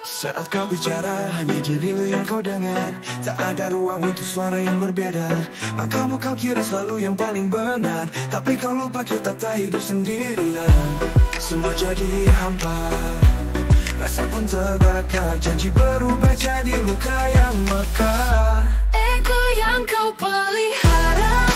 Saat kau bicara, hanya dirimu yang kau dengar. Tak ada ruang untuk suara yang berbeda. Makamu kau kira selalu yang paling benar, tapi kau lupa kita tak hidup sendirian. Semua jadi hampa, rasa pun terbakar. Janji berubah jadi luka yang mekar. Ego yang kau pelihara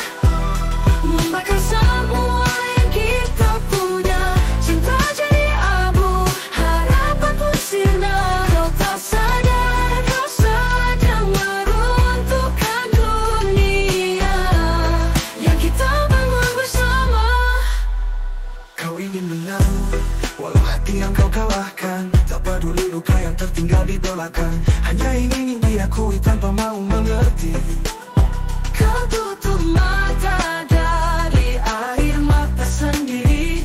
membakar semua yang kita punya. Cinta jadi abu, harapan pun sirna. Kau tak sadar, kau sedang meruntuhkan dunia yang kita bangun bersama. Kau ingin menang, walau hati yang kau kalahkan. Tak peduli luka yang tertinggal di belakang, hanya ingin diakui tanpa mau mengerti. Kau tutup mata dari air mata sendiri.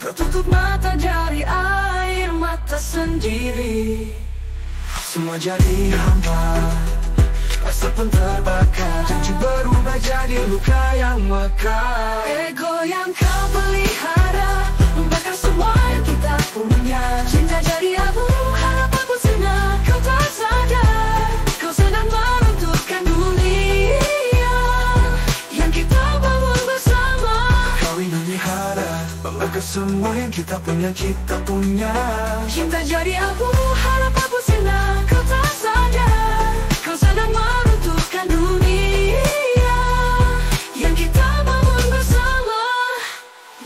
Kau tutup Mata dari air mata sendiri. semua jadi hampa, rasa pun terbakar. Janji berubah jadi luka yang mekar. Ego yang kau pelihara membakar semua yang kita punya. Cinta jadi abu, harapan pun sirna. Kau tak sadar, kau sedang meruntuhkan dunia yang kita bangun bersama. Kau ingin melihara, membakar semua yang kita punya. Cinta jadi abu, harapan pun sirna. Kau tak sadar, kau sedang meruntuhkan dunia yang kita bangun bersama.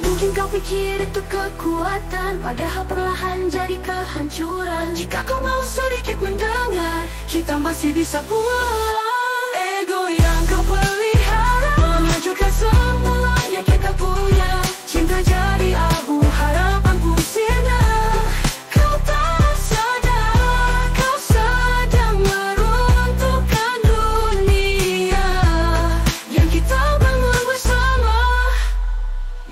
Mungkin kau pikir itu kekuatan, padahal perlahan jadi kehancuran. Jika kau mau sedikit mendengar, kita masih bisa pulang. Ego yang kau pelihara menghancurkan semua yang kita punya. Cinta jadi abu, harapan pun sirna. Kau tak sadar, kau sedang meruntuhkan dunia yang kita bangun bersama.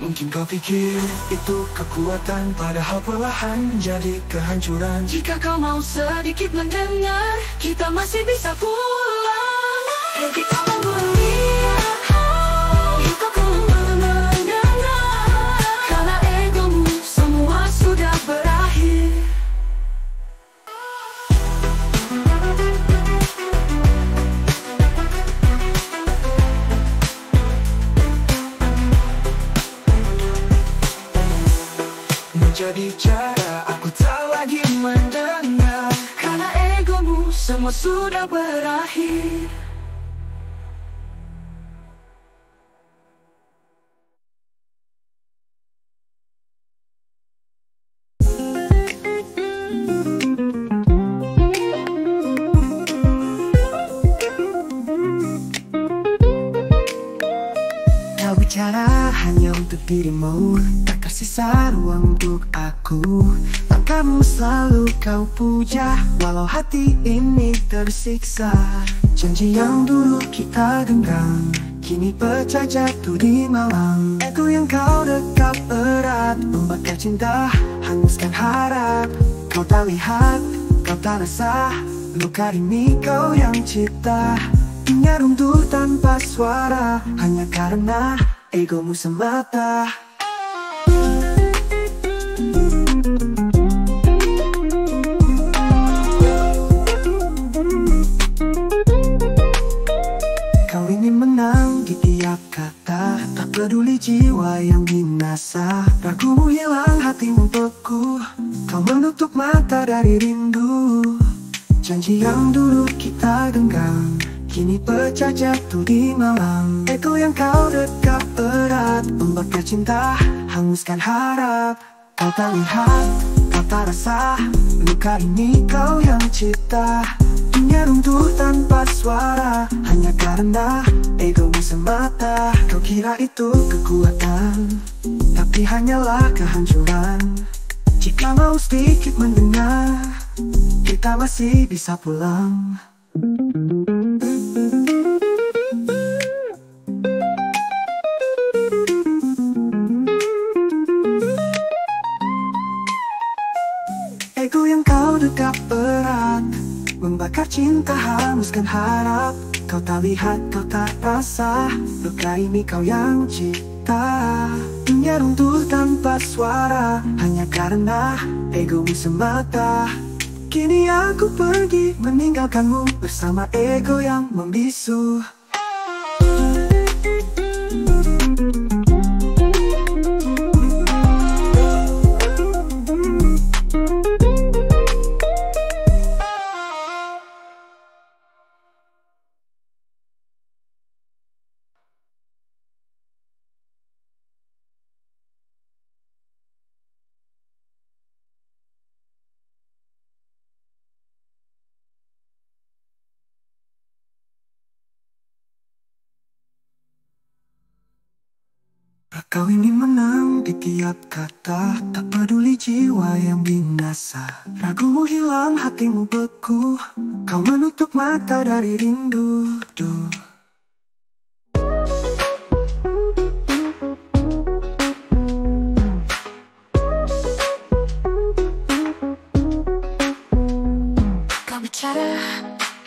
Mungkin kau pikir itu kekuatan, padahal perlahan jadi kehancuran. Jika kau mau sedikit mendengar, kita masih bisa pulang. Ayo kita melihat luka ku mendengar. Karena egomu semua sudah berakhir. Menjadi cara aku tak lagi mendengar. Karena egomu semua sudah berakhir. Kau bicara hanya untuk dirimu, tak tersisa ruang untuk aku. Langkahmu selalu kau puja, walau hati ini tersiksa. Janji yang dulu kita genggam, kini pecah jatuh di malam. Ego yang kau dekap erat, membakar cinta, hanguskan harap. Kau tak lihat, kau tak rasa, luka ini kau yang cipta. Dunia runtuh tanpa suara, hanya karena egomu semata. Kau ingin menang di tiap kata, tak peduli jiwa yang binasa. Ragumu hilang, hatimu beku, kau menutup mata dari rindu. Janji yang dulu kita genggam, kini pecah jatuh di malam. Ego yang kau dekap erat, membakar cinta, hanguskan harap. Kau tak lihat, kau tak rasa, luka ini kau yang cipta. Dunia runtuh tanpa suara, hanya karena egomu semata. Kau kira itu kekuatan, tapi hanyalah kehancuran. Jika mau sedikit mendengar, kita masih bisa pulang. Ego yang kau dekap erat, membakar cinta, hanguskan harap. Kau tak lihat, kau tak rasa, luka ini kau yang cipta. Dunia runtuh tanpa suara, hanya karena egomu semata. Kini aku pergi meninggalkanmu bersama ego yang membisu. Kau ingin menang di tiap kata, tak peduli jiwa yang binasa. Ragumu hilang, hatimu beku, kau menutup mata dari rindu. Kau bicara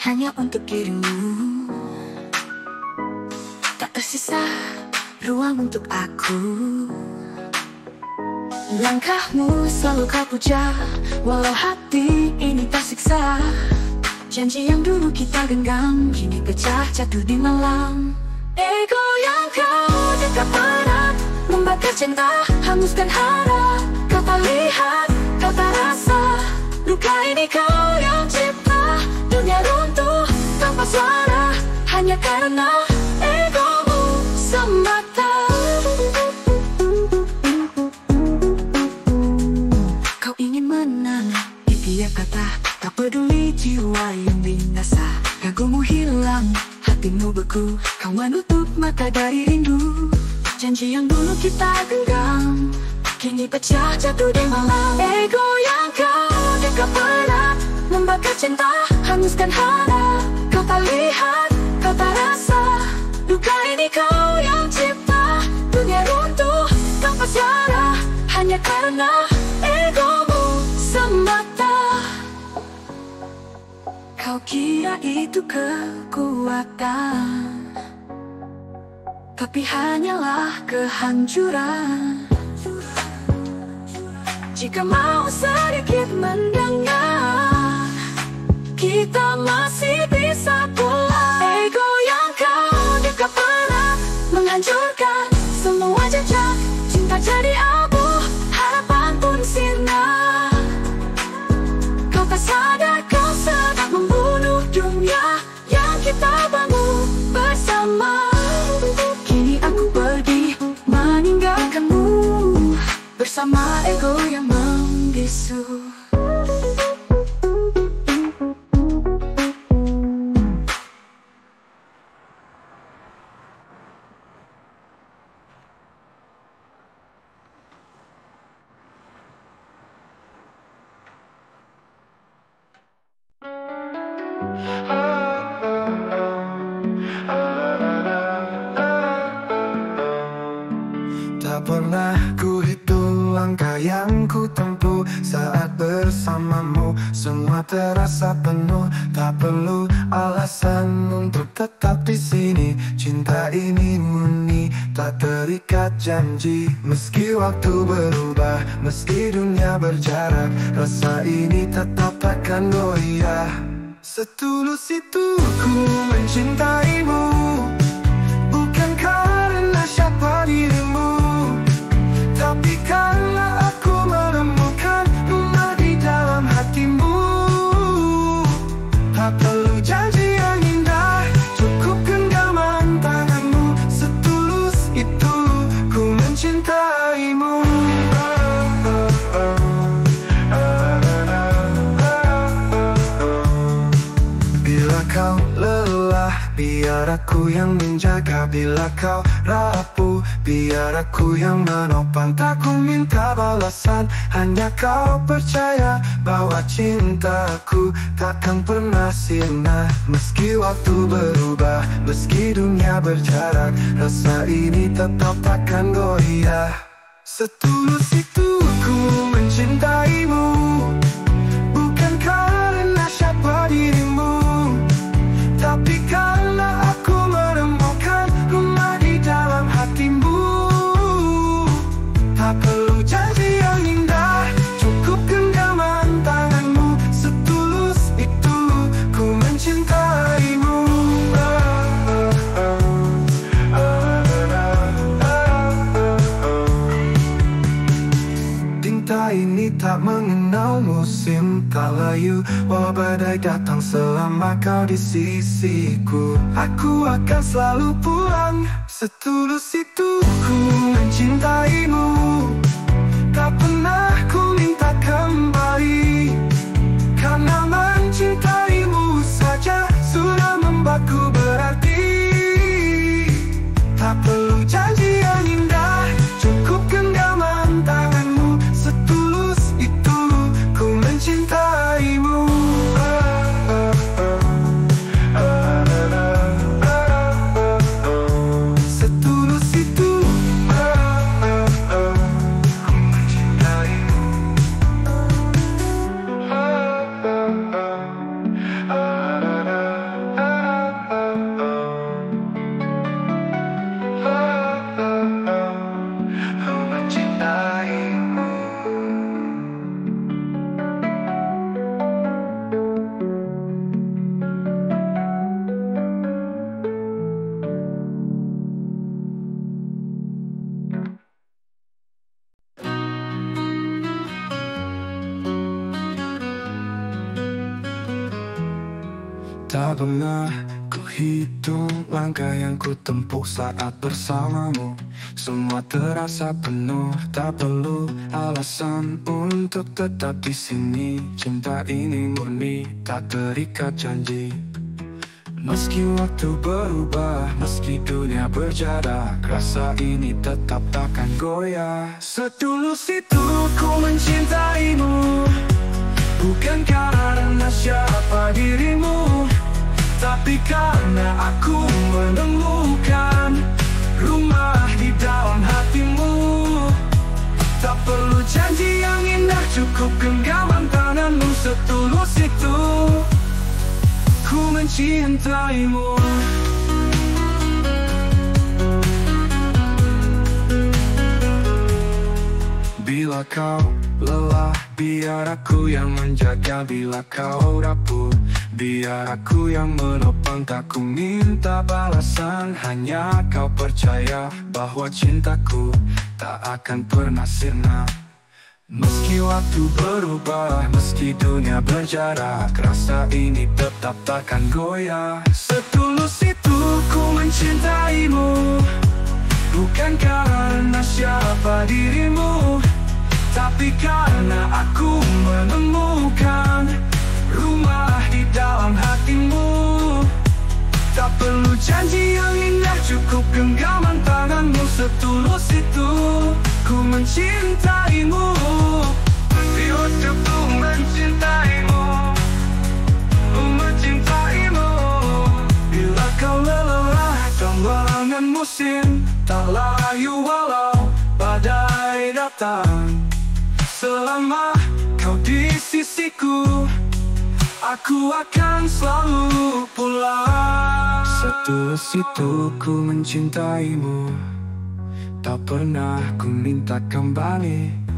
hanya untuk dirimu, tak tersisa ruang untuk aku. Langkahmu selalu kau puja, walau hati ini tersiksa. Janji yang dulu kita genggam, kini pecah jatuh di malam. Ego yang kau dekat erat, membakar cinta, hanguskan harap. Kau tak lihat, kau tak rasa, luka ini kau yang cipta. Dunia runtuh tanpa suara, hanya karena egomu semata. Kau ingin menang di tiap kata, tak peduli jiwa yang binasa. Ragumu hilang, hatimu beku, kau menutup mata dari rindu. Janji yang dulu kita genggam, kini pecah jatuh di malam. Ego yang kau dekat erat, membakar cinta, hanguskan harap. Kau tak lihat, kau tak rasa, luka ini kau yang cipta. Dunia runtuh tanpa suara, hanya karena egomu semata. Kau kira itu kekuatan, tapi hanyalah kehancuran. Jika mau sedikit mendengar, kita masih bisa pulang. Ego yang kau dekat erat, menghancurkan semua jejak. Cinta jadi abu, harapan pun sirna. Kau tak sadar, kau sedang membunuh dunia yang kita bangun bersama. Kini aku pergi meninggalkanmu bersama ego yang membisu. Tak pernah ku hitung langkah yang ku tempuh saat bersamamu. Semua terasa penuh, tak perlu alasan untuk tetap di sini. Cinta ini murni, tak terikat janji. Meski waktu berubah, meski dunia berjarak, rasa ini tetap takkan goyah. Setulus itu ku mencintaimu, bukan karena siapa dirimu, tapi karena aku menemukan rumah di dalam hatimu. Tak perlu janji yang indah, cukup genggaman tanganmu. Setulus itu ku mencintaimu. Bila kau lelah, biar aku yang menjaga. Bila kau rapuh, biar aku yang menopang. Tak ku minta balasan, hanya kau percaya bahwa cintaku takkan pernah sirna. Meski waktu berubah, meski dunia berjarak, rasa ini tetap takkan goyah. Setulus itu ku mencintaimu, bukan karena siapa dirimu, tapi karena aku menemukan rumah di dalam hatimu. Tak perlu janji yang indah, cukup genggaman tanganmu. Setulus cinta layu, walau badai datang selama kau di sisiku. Aku akan selalu pulang, setulus itu ku mencintaimu. Tak pernah ku minta kembali, karena mencintaimu saja sudah membuatku berarti. Tak perlu janji yang indah, cukup genggaman tanganmu. Setulus itu ku mencintaimu. Setulus itu ku mencintaimu. Tak pernah ku hitung langkah yang ku tempuh saat bersamamu. Semua terasa penuh, tak perlu alasan untuk tetap di sini. Cinta ini murni, tak terikat janji. Meski waktu berubah, meski dunia berjarak, rasa ini tetap takkan goyah. Setulus itu ku mencintaimu, bukan karena siapa dirimu, tapi karena aku menemukan rumah di dalam hatimu. Tak perlu janji yang indah, cukup genggaman tanganmu. Setulus itu ku mencintaimu. Bila kau lelah, biar aku yang menjaga. Bila kau rapuh, biar aku yang menopang. Tak ku minta balasan, hanya kau percaya bahwa cintaku tak akan pernah sirna. Meski waktu berubah, meski dunia berjarak, rasa ini tetap takkan goyah. Setulus itu ku mencintaimu, bukan karena siapa dirimu, tapi karena aku menemukan rumah di dalam hatimu. Tak perlu janji yang indah, cukup genggaman tanganmu. Setulus itu ku mencintaimu. Hidupku mencintaimu, ku mencintaimu. Bila kau lelah tenggelamkan musim, tak layu walau badai datang. Selama kau di sisiku, aku akan selalu pulang. Setulus itu ku mencintaimu, tak pernah ku minta kembali.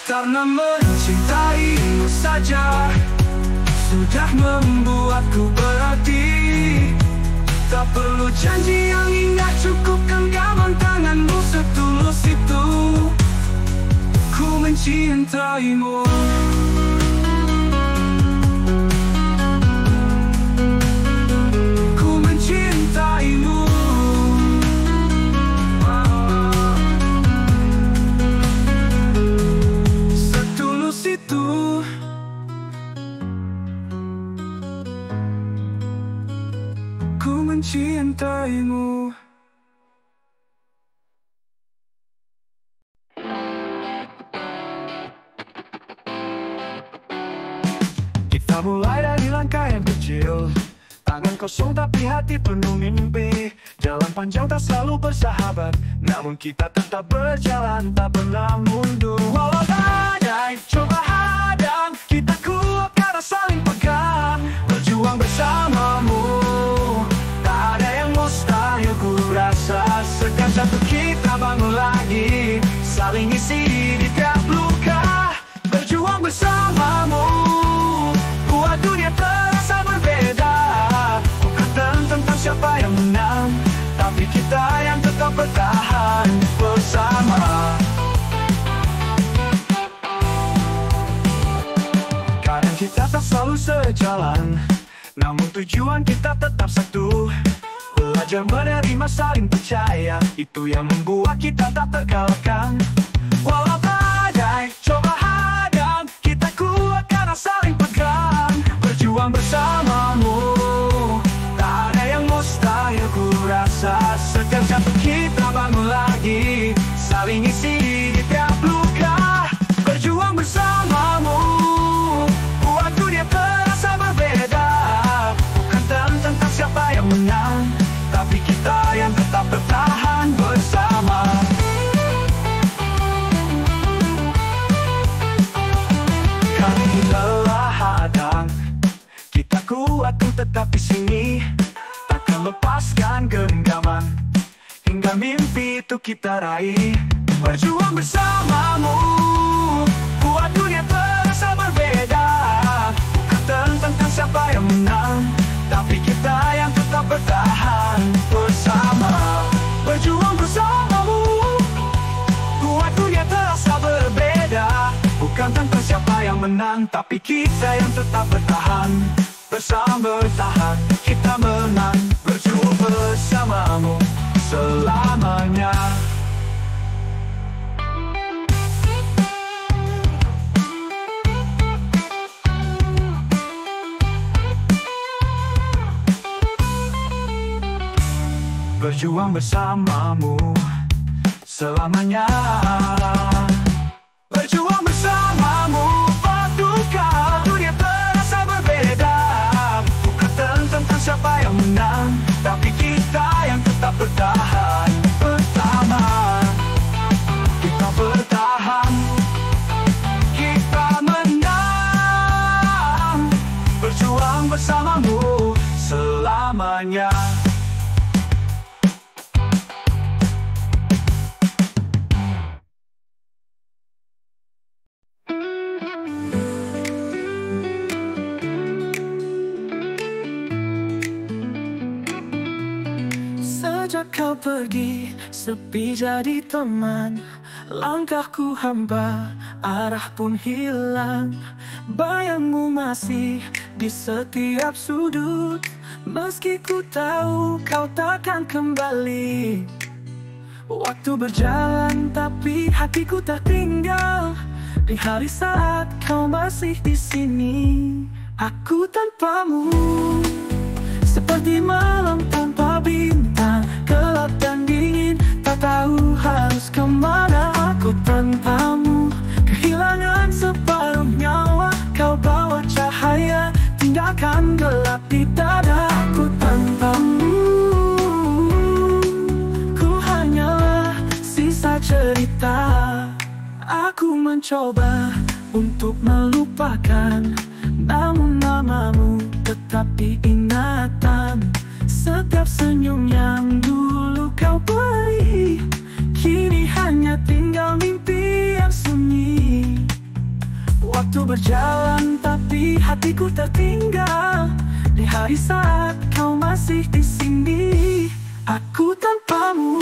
Karena mencintaimu saja sudah membuatku berarti. Tak perlu janji yang indah, cukup genggaman tanganmu. Setulus itu ku mencintaimu. Ku mencintaimu. Setulus itu ku mencintaimu. Kita mulai dari langkah yang kecil, tangan kosong tapi hati penuh mimpi. Jalan panjang tak selalu bersahabat, namun kita tetap berjalan, tak pernah mundur. Walau badai coba hadang, kita kuat karena saling pegang. Berjuang bersamamu, tak ada yang mustahil ku rasa. Segan satu kita bangun lagi, saling isi di tiap luka. Berjuang bersamamu, buat dunia terasa berbeda. Bukan tentang siapa yang menang, tapi kita yang tetap bertahan bersama. Kita tak selalu sejalan, namun tujuan kita tetap satu. Belajar menerima, saling percaya, itu yang membuat kita tak terkalahkan. Walau badai coba hadang, kita kuat karena saling pegang. Berjuang bersamamu, tak ada yang mustahil ku rasa. Setiap jatuh kita bangun lagi, saling isi di tiap luka. Berjuang bersamamu, buat dunia terasa berbeda. Bukan tentang siapa yang menang, tapi kita yang tetap bertahan bersama. Kami lelah hadang, kita kuat untuk tetap di sini. Takkan lepaskan genggaman, hingga mimpi itu kita raih. Berjuang bersamamu, buat dunia terasa berbeda. Bukan tentang siapa yang menang, tapi kita yang tetap bertahan bersama. Berjuang bersamamu, buat dunia terasa berbeda. Bukan tentang siapa yang menang, tapi kita yang tetap bertahan. Bersama bertahan, kita menang. Berjuang bersamamu selamanya. Berjuang bersamamu selamanya. Berjuang bersamamu, paduka dunia terasa berbeda. Bukan tentang siapa yang menang, tapi kita yang tetap bertahan bersama. Kita bertahan, kita menang. Berjuang bersamamu selamanya. Sejak kau pergi, sepi jadi teman. Langkahku hampa, arah pun hilang. Bayangmu masih di setiap sudut, meski ku tahu kau takkan kembali. Waktu berjalan tapi hatiku tak tinggal. Di hari saat kau masih di sini, aku tanpamu seperti malam tanpa bintang, gelap dan dingin, tak tahu harus kemana. Aku tanpamu, kehilangan separuh nyawa. Kau bawa cahaya, tinggalkan gelap di dada. Aku tanpamu, ku hanyalah sisa cerita. Aku mencoba untuk melupakan, namun namamu tetap diingatan. Setiap senyum yang dulu kau beri, kini hanya tinggal mimpi yang sunyi. Waktu berjalan tapi hatiku tertinggal. Di hari saat kau masih di sini, aku tanpamu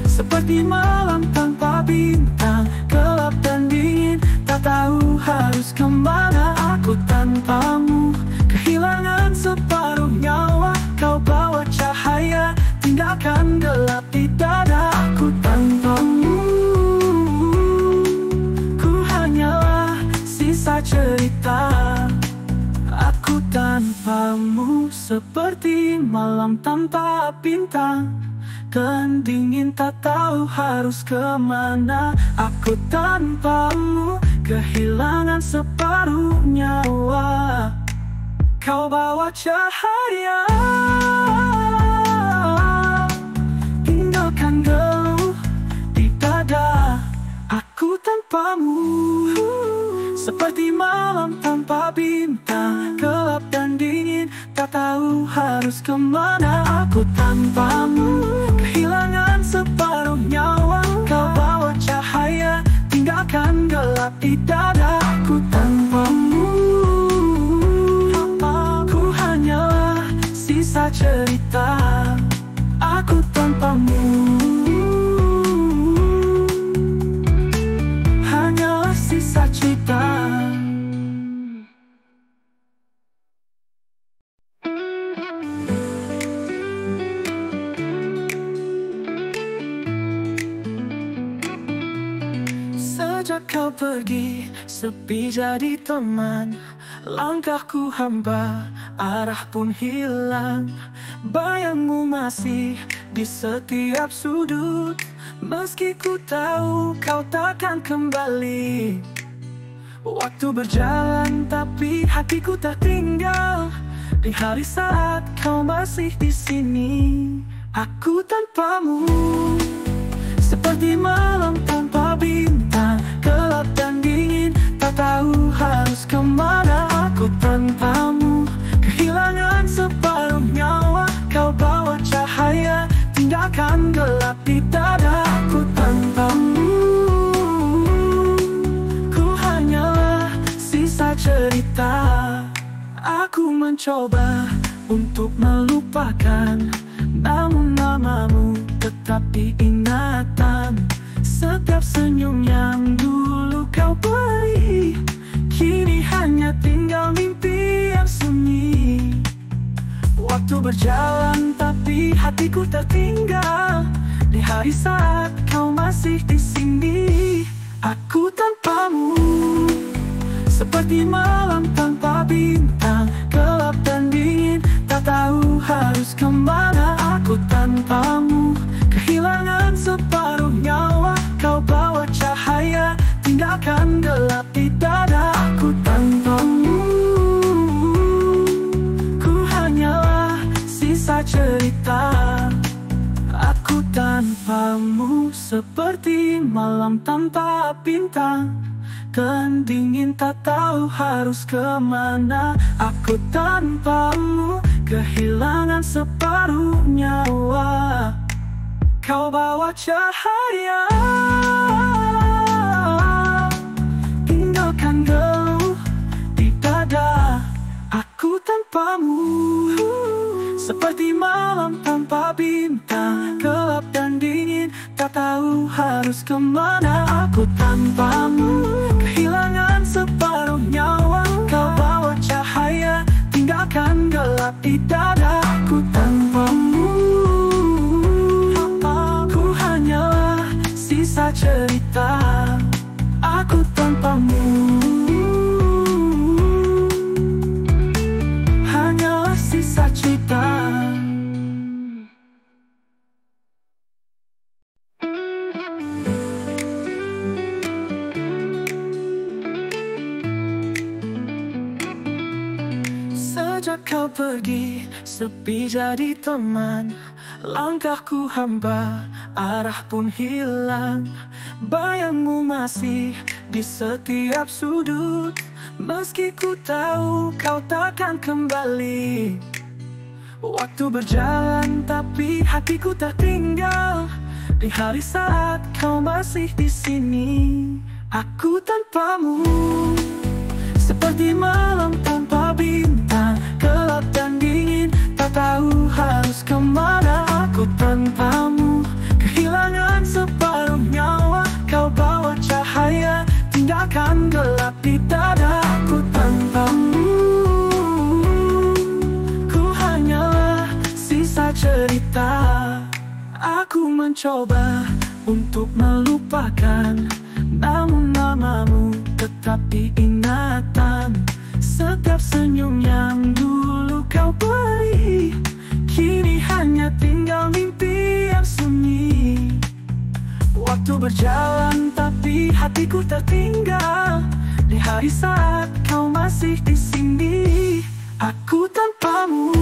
seperti malam tanpa bintang, gelap dan dingin, tak tahu harus kemana. Aku tanpamu, kehilangan separuh nyawa. Kau bawa cahaya, tinggalkan gelap di dada. Aku tanpamu, ku hanyalah sisa cerita. Aku tanpamu seperti malam tanpa bintang, dan dingin tak tahu harus kemana. Aku tanpamu, kehilangan separuh nyawa. Kau bawa cahaya, tinggalkan geluh di dada. Aku tanpamu seperti malam tanpa bintang, gelap dan dingin, tak tahu harus kemana. Aku tanpamu, kehilangan separuh nyawa. Kau bawa cahaya, tinggalkan gelap di dada. Aku tanpamu, aku hanyalah sisa cerita. Aku tanpamu, hanyalah sisa cerita. sepi jadi teman. Langkahku hamba, arah pun hilang. Bayangmu masih di setiap sudut, meski ku tahu kau takkan kembali. Waktu berjalan tapi hatiku tak tinggal. Di hari saat kau masih di sini, aku tanpamu seperti malam tanpa bintang, gelap dan dingin, tak tahu harus kemana. Aku tanpamu kehilangan separuh nyawa. Kau bawa cahaya, tinggalkan gelap di dada. Aku tanpamu, ku hanyalah sisa cerita. Aku mencoba untuk melupakan, namun namamu tetap diingatan. Setiap senyum yang dulu kau beri, kini hanya tinggal mimpi yang sunyi. Waktu berjalan tapi hatiku tertinggal. Di hari saat kau masih di sini, aku tanpamu seperti malam tanpa bintang, gelap dan dingin, tak tahu harus kemana. Aku tanpamu kehilangan separuh nyawa. Kau bawa cahaya, tinggalkan gelap di dada. Aku tanpamu, ku hanyalah sisa cerita. Aku tanpamu seperti malam tanpa bintang, dan dingin tak tahu harus kemana. Aku tanpamu kehilangan separuh nyawa. Kau bawa cahaya, tinggalkan geluh di dada. Aku tanpamu seperti malam tanpa bintang, gelap dan dingin, tak tahu harus kemana. Aku tanpamu kehilangan separuh nyawa. Kau bawa cahaya, tinggalkan gelap di dada. Aku tanpamu, aku hanyalah sisa cerita. Aku tanpamu hanyalah sisa cerita. Sejak kau pergi, sepi jadi teman. Langkahku hamba, arah pun hilang. Bayangmu masih di setiap sudut, meski ku tahu kau takkan kembali. Waktu berjalan tapi hatiku tak tinggal. Di hari saat kau masih di sini, aku tanpamu seperti malam tanpa bintang, gelap dan dingin, tak tahu harus kemana. Aku tanpamu kehilangan separuh nyawa. Kau bawa cahaya, tinggalkan gelap di dada. Aku tanpamu, ku hanyalah sisa cerita. Aku mencoba untuk melupakan, namun namamu tetap diingatan. Setiap senyum yang dulu kau beri, kini hanya tinggal mimpi yang sunyi. Waktu berjalan tapi hatiku tertinggal. Di hari saat kau masih di sini, aku tanpamu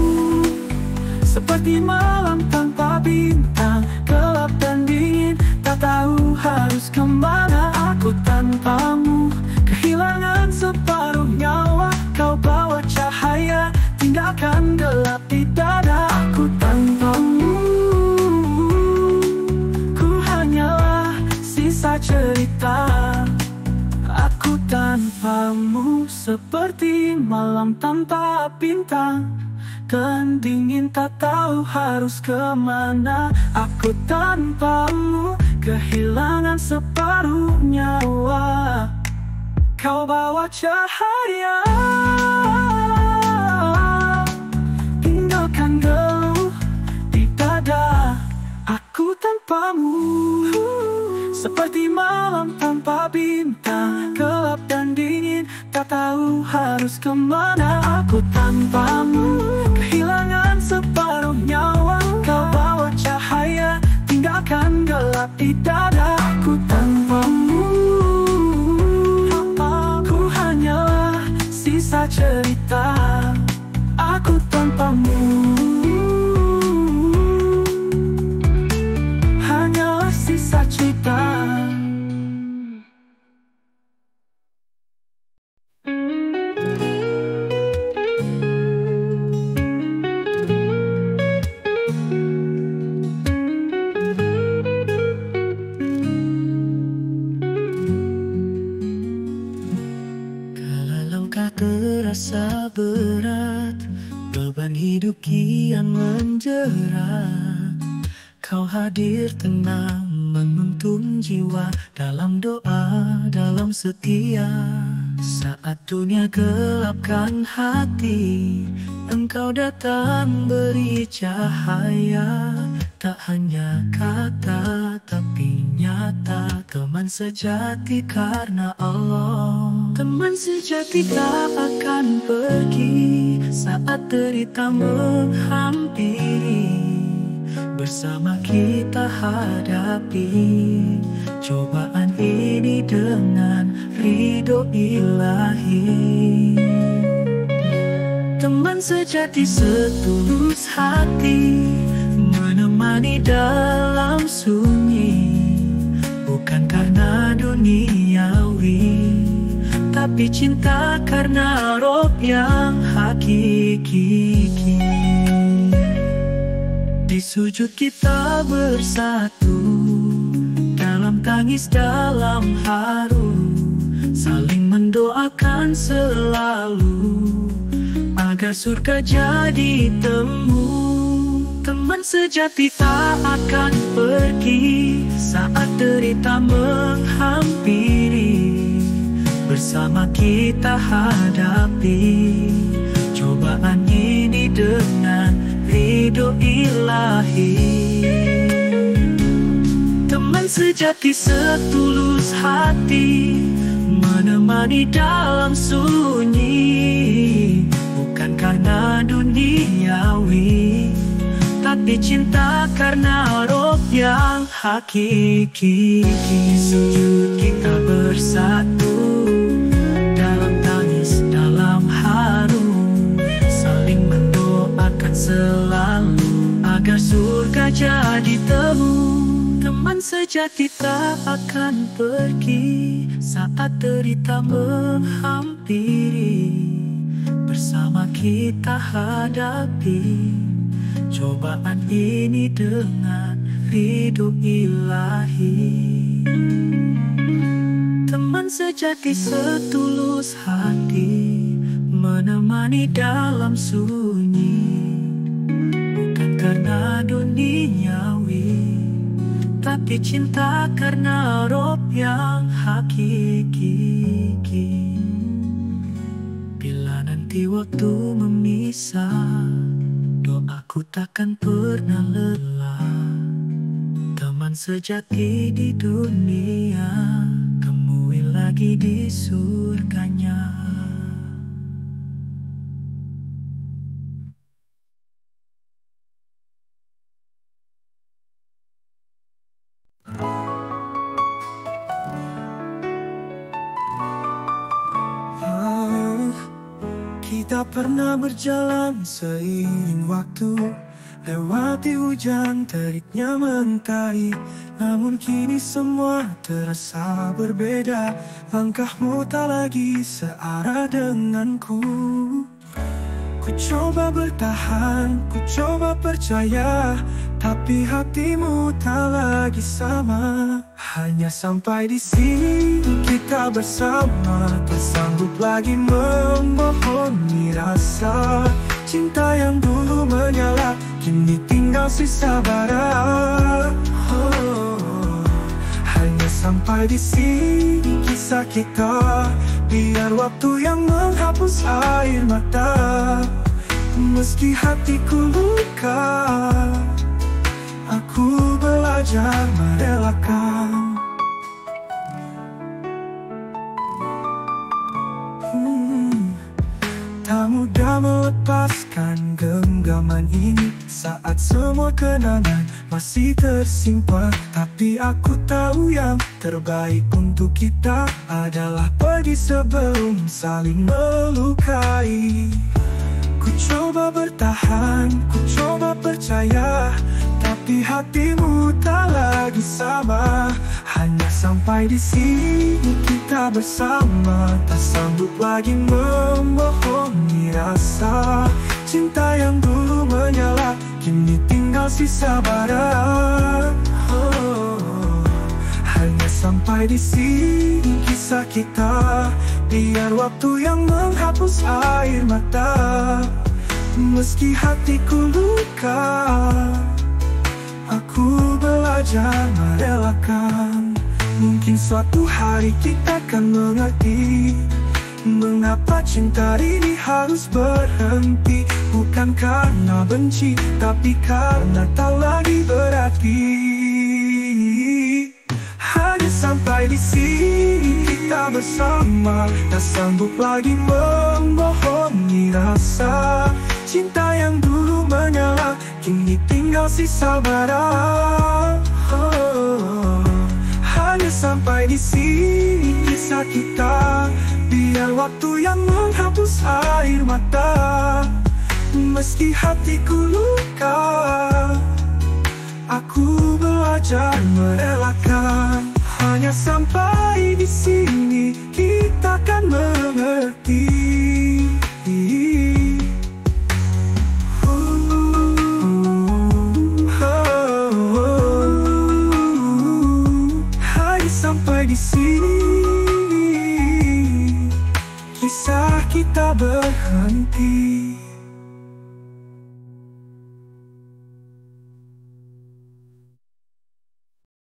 seperti malam tanpa bintang, gelap dan dingin, tak tahu harus kemana. Aku tanpamu kehilangan separuh nyawa. Kau bawa cahaya, tinggalkan gelap di dada. Aku tanpamu, ku hanyalah sisa cerita. Aku tanpamu seperti malam tanpa bintang, dan dingin tak tahu harus kemana. Aku tanpamu kehilangan separuh nyawa. Kau bawa cahaya, tinggalkan geluh di dada. Aku tanpamu seperti malam tanpa bintang, gelap dan dingin, tak tahu harus kemana. Aku tanpamu kehilangan separuh nyawa. Kau bawa cahaya, tinggalkan gelap di dada. Aku tanpamu, aku hanyalah sisa cerita. Aku tanpamu hanyalah sisa cerita. Terasa berat, beban hidup kian menjerat. Kau hadir tenang, menuntun jiwa dalam doa, dalam setia. Saat dunia gelapkan hati, Engkau datang beri cahaya. Tak hanya kata, tapi nyata. Teman sejati karena Allah. Teman sejati tak akan pergi saat derita menghampiri. Bersama kita hadapi cobaan ini dengan ridho ilahi. Teman sejati setulus hati, menemani dalam sunyi. Bukan karena duniawi, tapi cinta karena roh yang hakiki. Di sujud kita bersatu, dalam tangis, dalam haru, saling mendoakan selalu agar surga jadi temu. Teman sejati tak akan pergi saat derita menghampiri. Bersama kita hadapi cobaan ini dengan ridho ilahi. Teman sejati setulus hati, menemani dalam sunyi. Bukan karena duniawi, tapi cinta karena roh yang hakiki. Sujud kita bersatu, dalam tangis, dalam haru, saling mendoakan selalu agar surga jadi temu. Teman sejati tak akan pergi saat derita menghampiri. Bersama kita hadapi cobaan ini dengan ridho ilahi. Teman sejati setulus hati, menemani dalam sunyi. Bukan karena duniawi, tapi cinta karena roh yang hakiki. Bila nanti waktu memisah, doaku takkan pernah lelah. Teman sejati di dunia, temui lagi di surganya. Kita pernah berjalan seiring waktu, lewati hujan teriknya mentari. Namun kini semua terasa berbeda. Langkahmu tak lagi searah denganku. Ku coba bertahan, ku coba percaya, tapi hatimu tak lagi sama. Hanya sampai di sini kita bersama, tak sanggup lagi membohongi rasa. Cinta yang dulu menyala, kini tinggal sisa bara. Hanya sampai di sini kisah kita, biar waktu yang menghapus air mata. Meski hatiku luka, aku belajar merelakan. Tak mudah melepaskan genggaman ini saat semua kenangan masih tersimpan. Tapi aku tahu yang terbaik untuk kita adalah pergi sebelum saling melukai. Ku coba bertahan, ku coba percaya, tapi hatimu tak lagi sama. Hanya sampai di sini kita bersama, tak sanggup lagi membohongi rasa. Cinta yang dulu menyala, kini tinggal sisa bara. Hanya sampai di sini kisah kita, biar waktu yang menghapus air mata. Meski hatiku luka, aku belajar merelakan. Mungkin suatu hari kita akan mengerti mengapa cinta ini harus berhenti. Bukan karena benci, tapi karena tak lagi berarti. Hanya sampai di sini kita bersama, tak sanggup lagi membohongi rasa. Cinta yang dulu menyala, kini tinggal sisa bara. Hanya sampai di sini kisah kita, biar waktu yang menghapus air mata. Meski hatiku luka, aku belajar merelakan. Hanya sampai di sini kita akan mengerti. Hanya sampai di sini kisah kita berhenti.